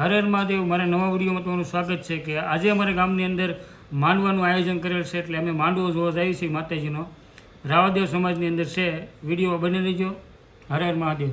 હર હર મહાદેવ. મારા નવા વિડીયોમાં તમારું સ્વાગત છે કે આજે અમારા ગામની અંદર માંડવાનું આયોજન કરેલ છે, એટલે અમે માંડવો જોવા જઈએ છીએ માતાજીનો. રાવાદેવ સમાજની અંદર છે. વિડીયોમાં બની રહીજો. હર હર મહાદેવ.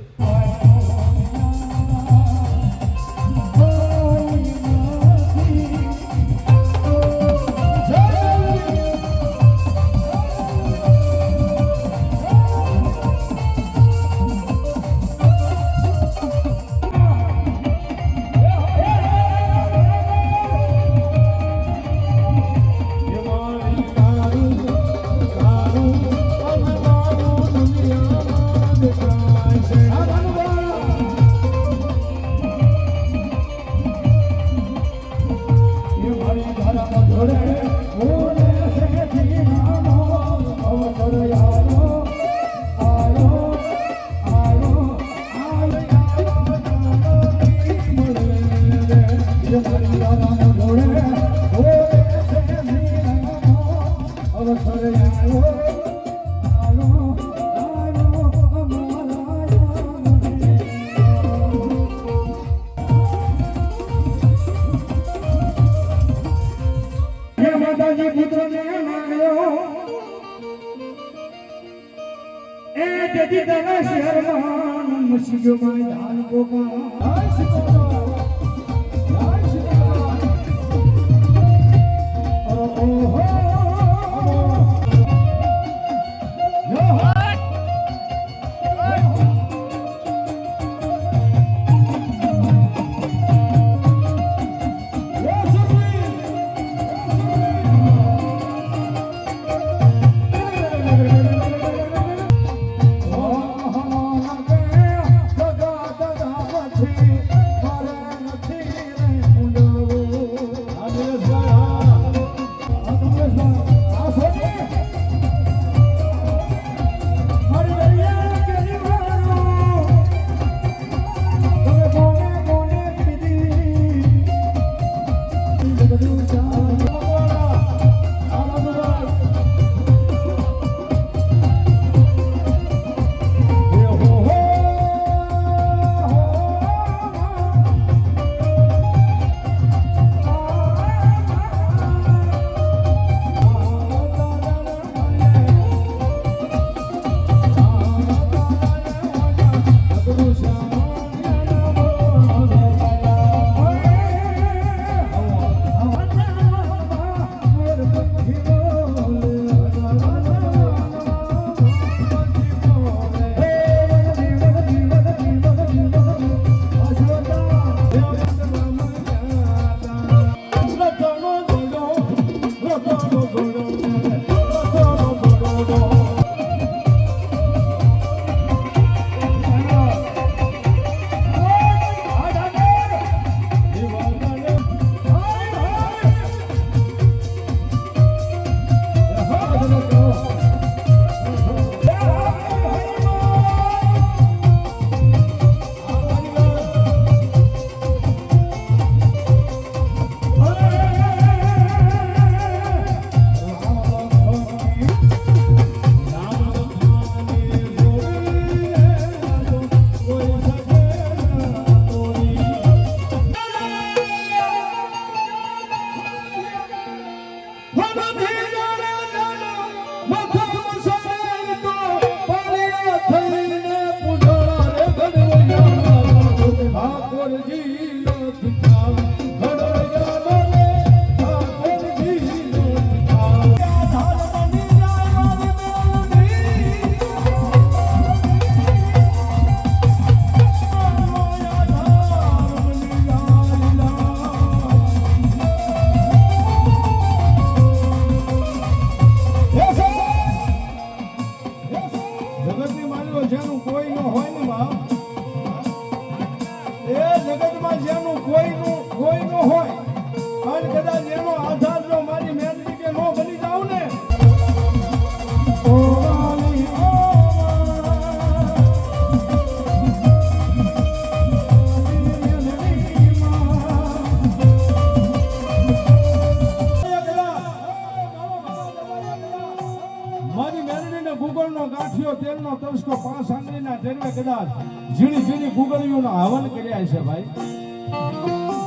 તેલનો તરસ્કો 5 આંગળીના ટેરવે કદાચ ઝીણી ઝીણી ગુગળીઓનો હવન કર્યા છે ભાઈ।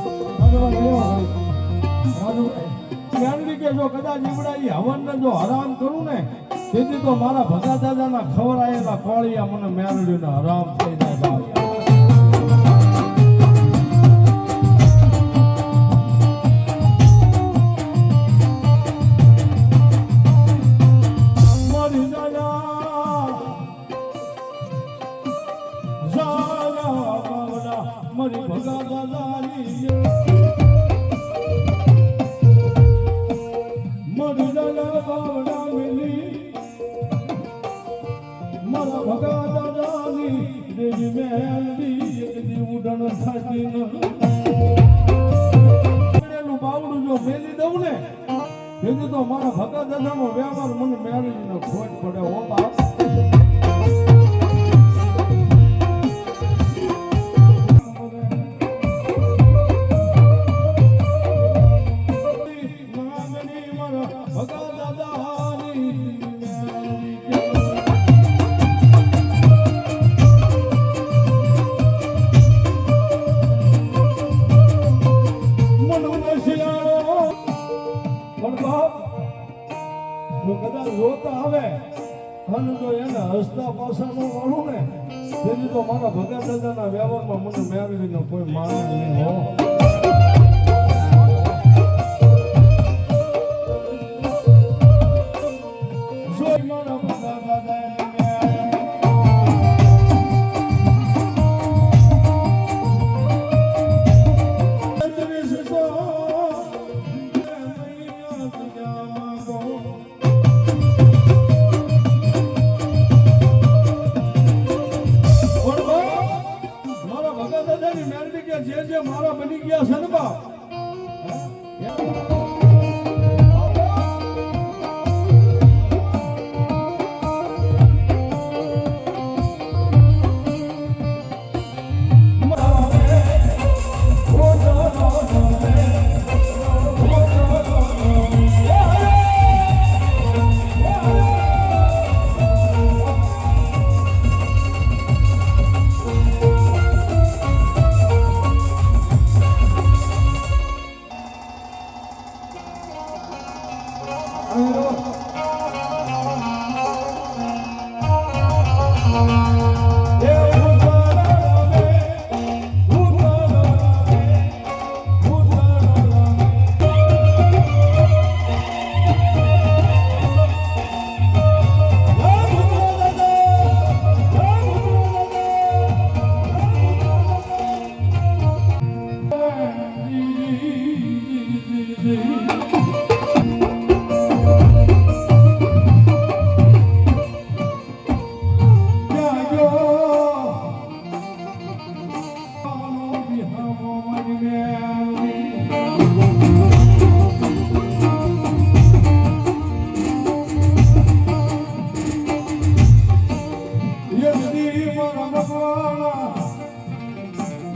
ભગવાન એવો હોય મેલડી કે જો કદાચ ઈવડા ઈ હવનને જો હરામ કરું ને તેથી તો મારા ભગા દાદાના ખવરાયેલા કોળિયા મને મેલડીને હરામ થઈ જાય બાપ મારી ભગા દાદાની મારી દાદા બાવડા મિલી મારા ભગા દાદાની દેવી મેલડી એક દી ઉડણ થતી ન બાવડું જો મેલી દઉં ને તેથી તો મારા ભગા દાદાનો વ્યવહાર મને મેળવીને ખોટ પડે હો બાપ રોતા આવે અને જો એને હસતા પાસાનું વાળું ને તેથી તો મારા ભગા દાદાના વ્યવહારમાં મને મેળવીને કોઈ માને નહીં હો મારા ભગા દાદા જે મારા બની ગયા છે ને બાપ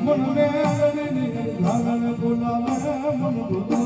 મન મેલડી ની લાગણ બોલાવે મન